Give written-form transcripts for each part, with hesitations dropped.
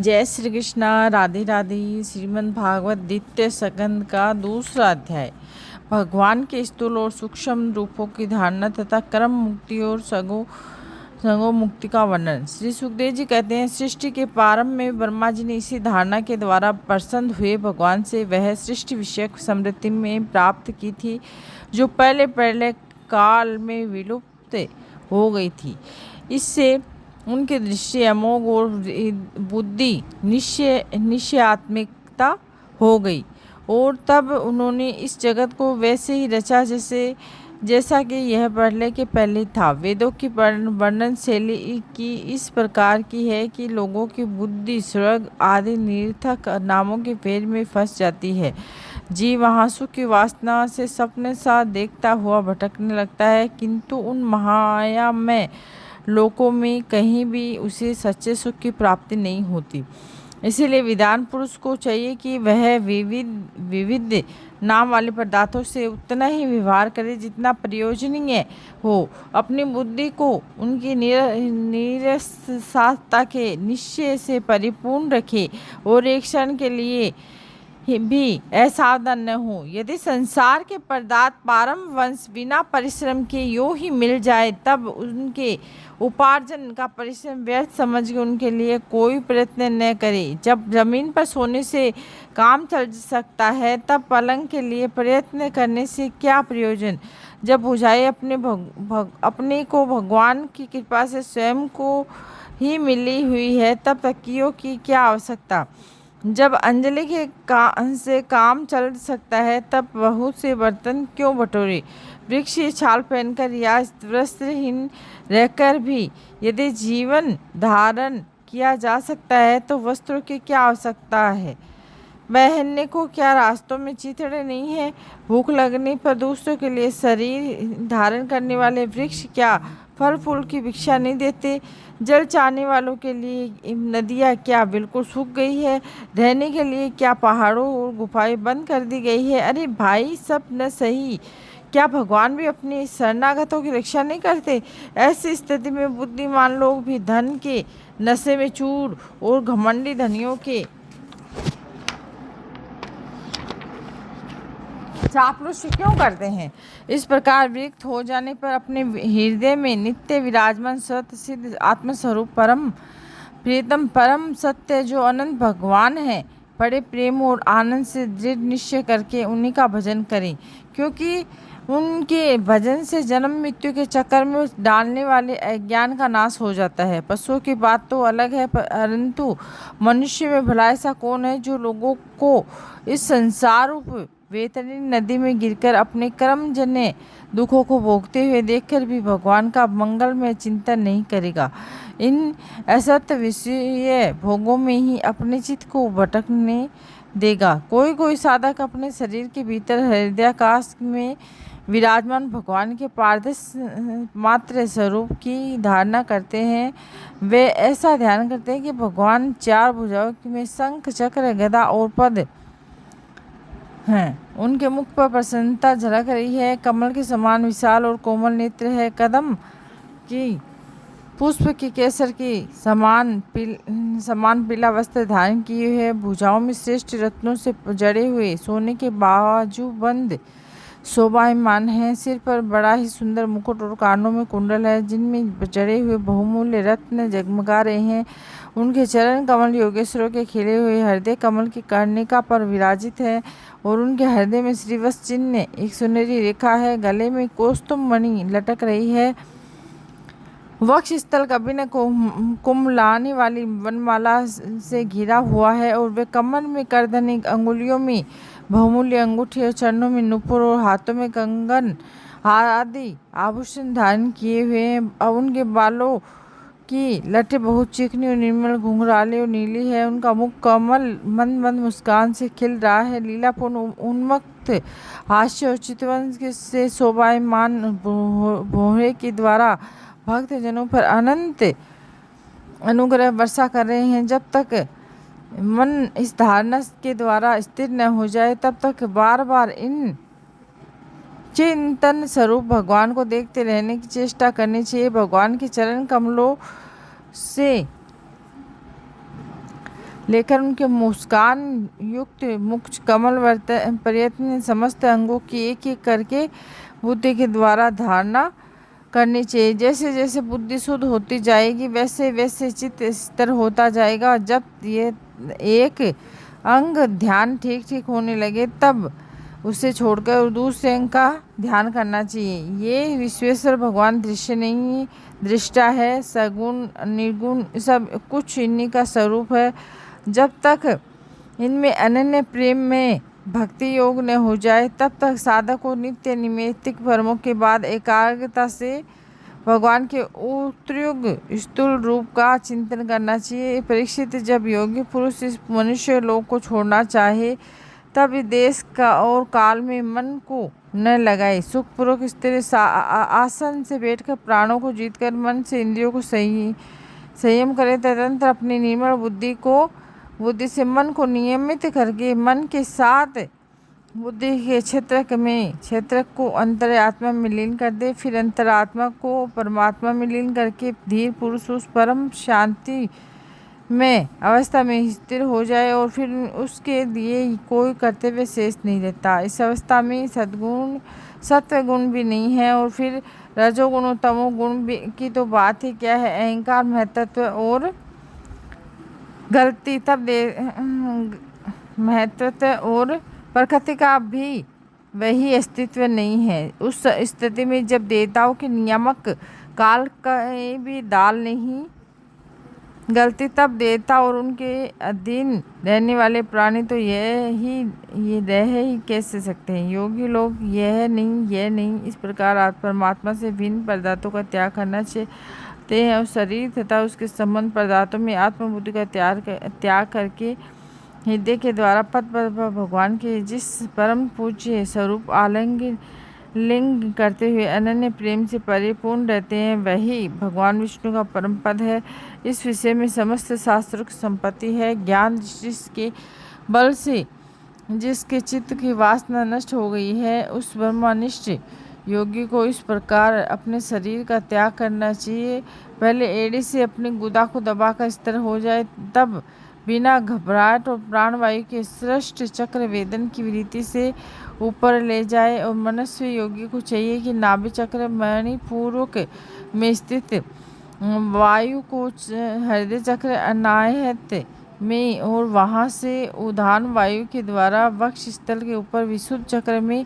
जय श्री कृष्णा। राधे राधे। श्रीमद् भागवत द्वितीय स्कंद का दूसरा अध्याय। भगवान के स्थूल और सूक्ष्म रूपों की धारणा तथा कर्म मुक्ति और सगो मुक्ति का वर्णन। श्री सुखदेव जी कहते हैं, सृष्टि के प्रारंभ में ब्रह्मा जी ने इसी धारणा के द्वारा प्रसन्न हुए भगवान से वह सृष्टि विषयक समृद्धि में प्राप्त की थी जो पहले पहले काल में विलुप्त हो गई थी। इससे उनके दृष्टि अमोघ और बुद्धि निश्चयात्मिकता हो गई और तब उन्होंने इस जगत को वैसे ही रचा जैसा कि यह पहले के पहले था। वेदों की वर्णन शैली की इस प्रकार की है कि लोगों की बुद्धि स्वर्ग आदि निरर्थक नामों के फेर में फंस जाती है। जीव वहाँ सुख की वासना से सपने सा देखता हुआ भटकने लगता है, किंतु उन महायामय लोकों में कहीं भी उसे सच्चे सुख की प्राप्ति नहीं होती। इसीलिए विद्वान पुरुष को चाहिए कि वह विविध नाम वाले पदार्थों से उतना ही व्यवहार करे जितना प्रयोजनीय हो। अपनी बुद्धि को उनकी निरसारता के निश्चय से परिपूर्ण रखे और एक क्षण के लिए भी असावधान न हो। यदि संसार के पदार्थ पारम वंश बिना परिश्रम के यूं ही मिल जाए तब उनके उपार्जन का परिश्रम व्यर्थ समझ के उनके लिए कोई प्रयत्न न करे। जब जमीन पर सोने से काम चल सकता है तब पलंग के लिए प्रयत्न करने से क्या प्रयोजन। जब बुझाई अपने को भगवान की कृपा से स्वयं को ही मिली हुई है तब तकियों की क्या आवश्यकता। जब अंजलि के से काम चल सकता है तब बहुत से बर्तन क्यों बटोरे। वृक्ष छाल पहनकर या वस्त्रहीन रहकर भी यदि जीवन धारण किया जा सकता है तो वस्त्रों की क्या आवश्यकता है। बहनने को क्या रास्तों में चिथड़े नहीं है। भूख लगने पर दूसरों के लिए शरीर धारण करने वाले वृक्ष क्या फल फूल की भिक्षा नहीं देते। जल चाहने वालों के लिए नदियाँ क्या बिल्कुल सूख गई है। रहने के लिए क्या पहाड़ों और गुफाएं बंद कर दी गई है। अरे भाई, सब न सही, क्या भगवान भी अपनी शरणागतों की रक्षा नहीं करते। ऐसी स्थिति में बुद्धिमान लोग भी धन के नशे में चूर और घमंडी धनियों के चापलूसी क्यों करते हैं। इस प्रकार विरक्त हो जाने पर अपने हृदय में नित्य विराजमान सत्य सिद्ध आत्मस्वरूप परम प्रियतम परम सत्य जो अनंत भगवान है बड़े प्रेम और आनंद से दृढ़ निश्चय करके उन्हीं का भजन करें, क्योंकि उनके भजन से जन्म मृत्यु के चक्कर में डालने वाले अज्ञान का नाश हो जाता है। पशुओं की बात तो अलग है, परंतु मनुष्य में भला ऐसा कौन है जो लोगों को इस संसार रूप वैतरणी नदी में गिरकर अपने कर्मजन्य दुखों को भोगते हुए देखकर भी भगवान का मंगलमय चिंतन नहीं करेगा। इन असत्य विषय भोगों में ही अपने चित्त को भटकने देगा। कोई कोई साधक अपने शरीर के भीतर हृदयाकाश में विराजमान भगवान के पारदर्श मात्र स्वरूप की धारणा करते हैं। वे ऐसा ध्यान करते हैं कि भगवान चार भुजाओं में शंख चक्र गदा और पद हैं। उनके मुख पर प्रसन्नता झलक रही है। कमल के समान विशाल और कोमल नेत्र है। कदम की पुष्प की केसर की समान पीला वस्त्र धारण किए हुए, भुजाओं में श्रेष्ठ रत्नों से जड़े हुए सोने के बाजूबंद शोभायमान है। सिर पर बड़ा ही सुंदर मुकुट और कानों में कुंडल है जिनमें जड़े हुए बहुमूल्य रत्न जगमगा रहे हैं। उनके चरण कमल योगेश्वरों के खिले हुए हृदय कमल की कर्णिका पर विराजित है और उनके हृदय में श्रीवत्स चिन्ह एक सुनहरी रेखा है। गले में कौस्तुभ मणि लटक रही है। वक्ष स्थल कभी न कुम्भलाने वाली वनमाला से घिरा हुआ है और वे कमर में करधनी, अंगुलियों में बहुमूल्य अंगूठी और चरणों में नुपुर और हाथों में कंगन आदि आभूषण धारण किए हुए हैं। अब उनके बालों की लटें बहुत चिकनी और निर्मल घुंघराले और नीली है। उनका मुख कमल मंद मंद मुस्कान से खिल रहा है। लीलापूर्ण उन्मत्त हास्य और चितवन से शोभायमान भौहें के द्वारा भक्त जनों पर अनंत अनुग्रह वर्षा कर रहे हैं। जब तक मन इस धारणा के द्वारा स्थिर न हो जाए तब तक बार बार इन चिंतन स्वरूप भगवान को देखते रहने की चेष्टा करनी चाहिए। भगवान के चरण कमलों से लेकर उनके मुस्कान युक्त मुख कमल प्रयत्न समस्त अंगों की एक एक करके बुद्धि के द्वारा धारणा करनी चाहिए। जैसे जैसे बुद्धि शुद्ध होती जाएगी वैसे वैसे चित्त स्थिर होता जाएगा, और जब ये एक अंग ध्यान ठीक ठीक होने लगे तब उसे छोड़कर दूसरे अंग का ध्यान करना चाहिए। ये विश्वेश्वर भगवान दृश्य नहीं दृष्टा है, सगुण निर्गुण सब कुछ इन्हीं का स्वरूप है। जब तक इनमें अनन्य प्रेम में भक्ति योग न हो जाए तब तक साधक को नित्य निमित्तिक कर्मों के बाद एकाग्रता से भगवान के उत्तुंग स्थूल रूप का चिंतन करना चाहिए। परीक्षित, जब योगी पुरुष इस मनुष्य लोक को छोड़ना चाहे तब इस देश का और काल में मन को न लगाए, सुखपूर्वक स्थिर आसन से बैठकर प्राणों को जीतकर मन से इंद्रियों को संयम करे, तदनंतर अपनी निर्मल बुद्धि से मन को नियमित करके मन के साथ बुद्धि के क्षेत्र को अंतरात्मा में लीन कर दे। फिर अंतरात्मा को परमात्मा में लीन करके धीर पुरुष उस परम शांति में अवस्था में स्थिर हो जाए और फिर उसके लिए कोई कर्तव्य शेष नहीं रहता। इस अवस्था में सत्व गुण भी नहीं है, और फिर रजोगुण और तमोगुण की तो बात ही क्या है। अहंकार, महत्व और गलती महत्व और प्रकृति का भी वही अस्तित्व नहीं है। उस स्थिति में जब देवताओं के नियामक काल का भी दाल नहीं गलती, तब देवता और उनके अधीन रहने वाले प्राणी तो ये रह ही कैसे सकते हैं। योगी लोग यह नहीं इस प्रकार परमात्मा से भिन्न पदार्थों का त्याग करना चाहते हैं और शरीर तथा उसके संबंध पदार्थों में आत्मबुद्धि का त्याग करके हृदय के द्वारा पद पर भगवान के जिस परम पूज्य स्वरूप लिंग करते हुए अनन्य प्रेम से परिपूर्ण रहते हैं, वही भगवान विष्णु का परम पद है। इस विषय में समस्त शास्त्रों की संपत्ति है। ज्ञान जिसके बल से जिसके चित्त की वासना नष्ट हो गई है, उस ब्रह्मनिष्ठ योगी को इस प्रकार अपने शरीर का त्याग करना चाहिए। पहले एड़ी से अपनी गुदा को दबाकर स्थिर हो जाए, तब बिना घबराहट और प्राणवायु के सृष्ट चक्र वेदन की वृत्ति से ऊपर ले जाए। और मनुष्य योगी को चाहिए कि नाभि चक्र मणिपूर्वक में स्थित वायु को हृदय चक्र अनाहत में और वहाँ से उदान वायु के द्वारा वक्ष स्थल के ऊपर विशुद्ध चक्र में,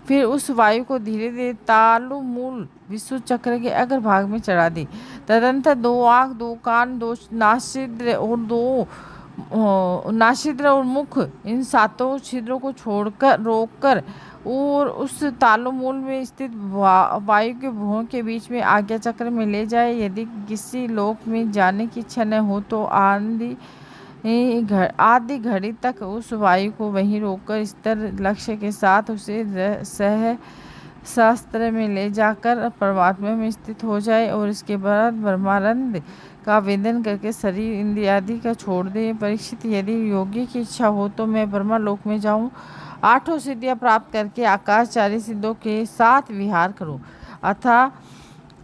फिर उस वायु को धीरे धीरे तालु मूल विशुद्ध चक्र के अग्र भाग में चढ़ा दी। तदंतर 2 आँख, 2 कान, 2 नासिद्र और मुख, इन 7 छिद्रों को रोककर और उस तालुमूल में स्थित वायु के भुवों के बीच में आज्ञा चक्र में ले जाए। यदि किसी लोक में जाने की इच्छा न हो तो आधी घड़ी तक उस वायु को वहीं रोककर स्थिर लक्ष्य के साथ उसे शास्त्र में ले जाकर परमात्मा में स्थित हो जाए और इसके बाद ब्रह्मानंद का वेदन करके शरीर इंद्रिय आदि का छोड़ दे। परीक्षित, यदि योगी की इच्छा हो तो मैं ब्रह्मा लोक में जाऊं, 8 सिद्धियां प्राप्त करके आकाशचारी सिद्धों के साथ विहार करूं, अथा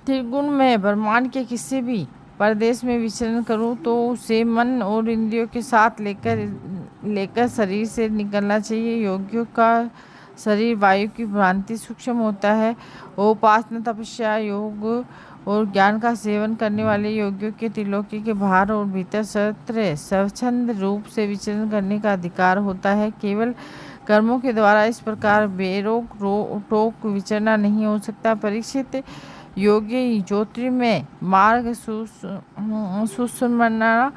त्रिगुण में ब्रह्मांड के किसी भी प्रदेश में विचरण करूं, तो उसे मन और इंद्रियों के साथ लेकर शरीर से निकलना चाहिए। योगियों का शरीर वायु की भ्रांति सूक्ष्म होता है। उपासना, तपस्या, योग और ज्ञान का सेवन करने वाले योगियों के त्रिलोकी के बाहर और भीतर स्वच्छंद रूप से विचरण करने का अधिकार होता है। केवल कर्मों के द्वारा इस प्रकार बेरोक टोक विचरना नहीं हो सकता। परीक्षित, योगी ज्योतिर्मय मार्ग सुषुम्ना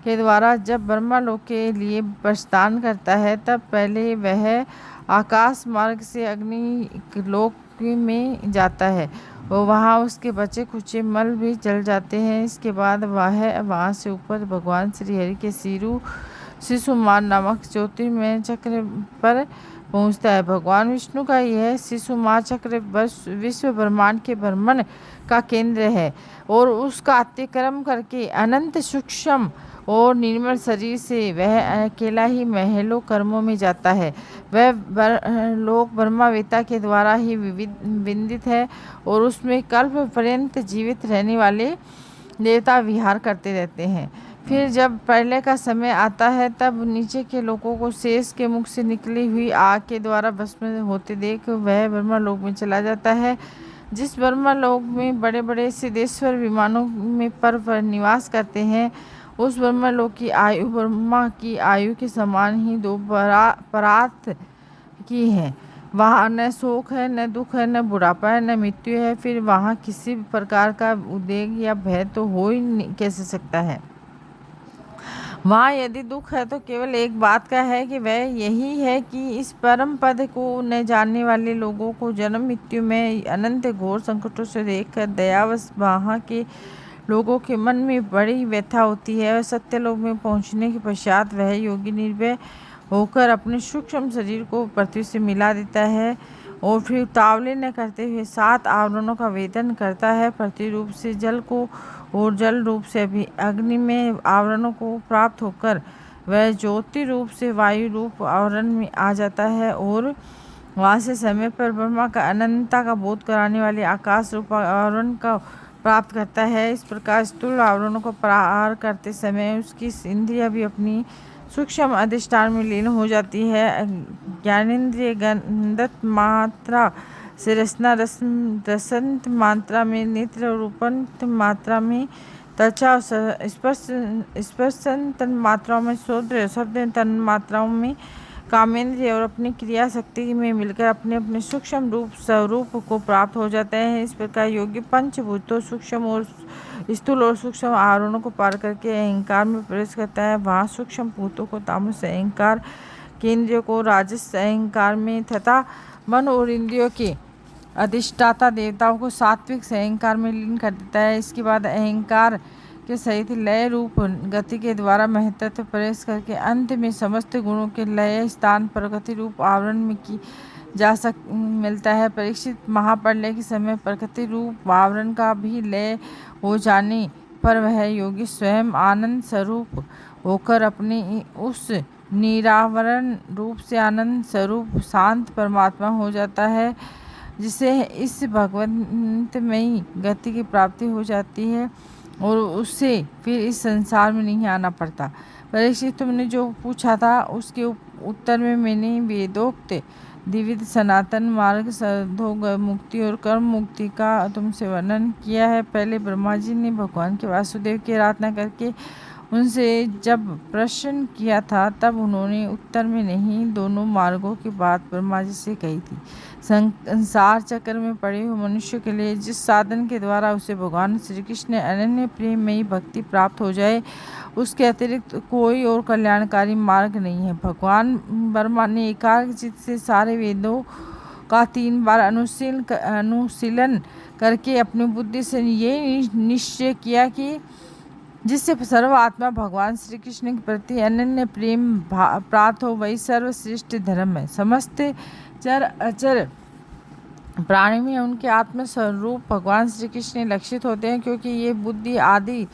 के द्वारा जब ब्रह्मा लोक के लिए प्रस्थान करता है, तब पहले वह आकाश मार्ग से अग्नि लोक में जाता है और वहाँ उसके बचे खुचे मल भी जल जाते हैं। इसके बाद वह वहाँ से ऊपर भगवान श्री हरि के शिशुमान नामक ज्योतिर्मय चक्र पर पहुँचता है। भगवान विष्णु का यह शिशुमान चक्र विश्व ब्रह्मांड के भ्रमण का केंद्र है और उसका अतिक्रम करके अनंत सूक्ष्म और निर्मल शरीर से वह अकेला ही महलों कर्मों में जाता है। वह लोक ब्रह्मावेता के द्वारा ही विदित है और उसमें कल्प पर्यंत जीवित रहने वाले देवता विहार करते रहते हैं। फिर जब प्रलय का समय आता है तब नीचे के लोगों को शेष के मुख से निकली हुई आग के द्वारा भस्म होते देख वह ब्रह्मलोक में चला जाता है। जिस ब्रह्मलोक में बड़े बड़े सिद्धेश्वर विमानों में पर निवास करते हैं, उस ब्रह्मलोक की आयु ब्रह्मा की आयु के समान ही दो परात की है। वहाँ न शोक है, न दुख है, न बुढ़ापा है, न मृत्यु है। फिर वहाँ किसी भी प्रकार का उद्वेग या भय तो हो ही कैसे सकता है। वहाँ यदि दुख है तो केवल एक बात का है कि वह यही है कि इस परम पद को न जानने वाले लोगों को जन्म मृत्यु में अनंत घोर संकटों से देखकर दयावश वहाँ के लोगों के मन में बड़ी व्यथा होती है और सत्यलोक में पहुँचने के पश्चात वह योगी निर्भय होकर अपने सूक्ष्म शरीर को पृथ्वी से मिला देता है और फिर उतावले न करते हुए 7 आवरणों का वेदन करता है। पृथ्वी रूप से जल को और जल रूप से भी अग्नि में आवरणों को प्राप्त होकर वह ज्योति रूप से वायु रूप आवरण में आ जाता है और वहाँ से समय पर ब्रह्मा का अनंतता का बोध कराने वाले आकाश रूप आवरण का प्राप्त करता है। इस प्रकार स्थूल आवरणों को पार करते समय उसकी इंद्रियां भी अपनी सूक्ष्म अधिष्ठान में लीन हो जाती है। ज्ञानेन्द्रिय गंधत मात्रा से रसना रसंत मात्रा में, नेत्र रूपंत मात्रा में, त्वचा स्पर्शन तन मात्राओं में, शोध शब्द तन मात्राओं में, कामेंद्रिय और अपनी क्रिया शक्ति में मिलकर अपने अपने सूक्ष्म रूप स्वरूप को प्राप्त हो जाते हैं। इस प्रकार योगी पंचभूतों सूक्ष्म और स्थूल और सूक्ष्म आवरणों को पार करके अहंकार में प्रवेश करता है। वहाँ सूक्ष्म भूतों को तामस अहंकार के, इंद्रियों को राजस अहंकार में तथा मन और इंद्रियों के अधिष्ठाता देवताओं को सात्विक अहंकार में लीन कर देता है। इसके बाद अहंकार के सहित लय रूप गति के द्वारा महत्व प्रवेश करके अंत में समस्त गुणों के लय स्थान प्रकृति रूप आवरण में की मिलता है। परीक्षित, महाप्रलय के समय प्रकृति रूप आवरण का भी लय हो जाने पर वह योगी स्वयं आनंद स्वरूप होकर अपने उस निरावरण रूप से आनंद स्वरूप शांत परमात्मा हो जाता है, जिसे इस भगवंतमयी गति की प्राप्ति हो जाती है और उससे फिर इस संसार में नहीं आना पड़ता। परीक्षित, तुमने जो पूछा था उसके उत्तर में मैंने वेदोक्त द्विविध सनातन मार्ग सद्योग मुक्ति और कर्म मुक्ति का तुमसे वर्णन किया है। पहले ब्रह्मा जी ने भगवान के वासुदेव की आराधना करके उनसे जब प्रश्न किया था तब उन्होंने उत्तर में नहीं दोनों मार्गों की बात ब्रह्मा जी से कही थी। संसार चक्र में पड़े हुए मनुष्य के लिए जिस साधन के द्वारा उसे भगवान श्री कृष्ण अनन्य प्रेममयी भक्ति प्राप्त हो जाए, उसके अतिरिक्त कोई और कल्याणकारी मार्ग नहीं है। भगवान ब्रह्मा ने एकाग्र चित्त से सारे वेदों का 3 बार अनुशीलन करके अपनी बुद्धि से ये निश्चय किया कि जिससे सर्व आत्मा भगवान श्री कृष्ण के प्रति अनन्य प्रेम प्राप्त हो वही सर्वश्रेष्ठ धर्म है। समस्त चर अचर प्राणी में उनके आत्म स्वरूप भगवान श्री कृष्ण लक्षित होते हैं, क्योंकि ये बुद्धि आदि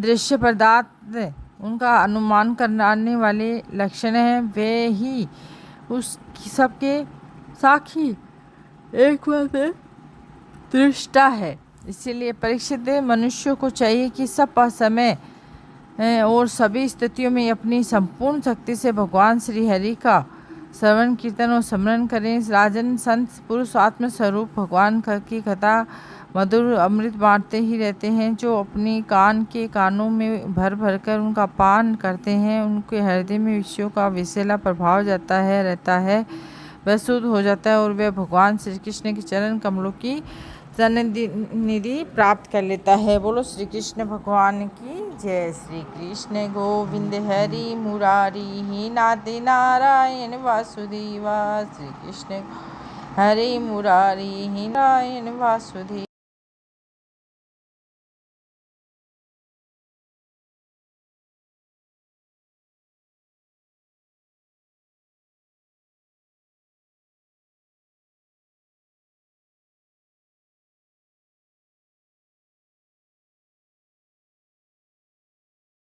दृश्य पदार्थ उनका अनुमान करने वाले लक्षण हैं। वे ही उस सबके साक्षी एक दृष्टा है। इसीलिए परीक्षित मनुष्यों को चाहिए कि सब समय और सभी स्थितियों में अपनी संपूर्ण शक्ति से भगवान श्री हरि का श्रवण कीर्तन और स्मरण करें। राजन संत पुरुष आत्मस्वरूप भगवान की कथा मधुर अमृत बांटते ही रहते हैं। जो अपने कानों में भर भर कर उनका पान करते हैं, उनके हृदय में विषयों का विषैला प्रभाव रहता है, वह शुद्ध हो जाता है और वह भगवान श्री कृष्ण के चरण कमलों की निधि प्राप्त कर लेता है। बोलो श्री कृष्ण भगवान की जय। श्री कृष्ण गोविंद हरि मुरारी ही नाते नारायण वासुदेवा। श्री कृष्ण हरि मुरारी ही नारायण वासुदेव।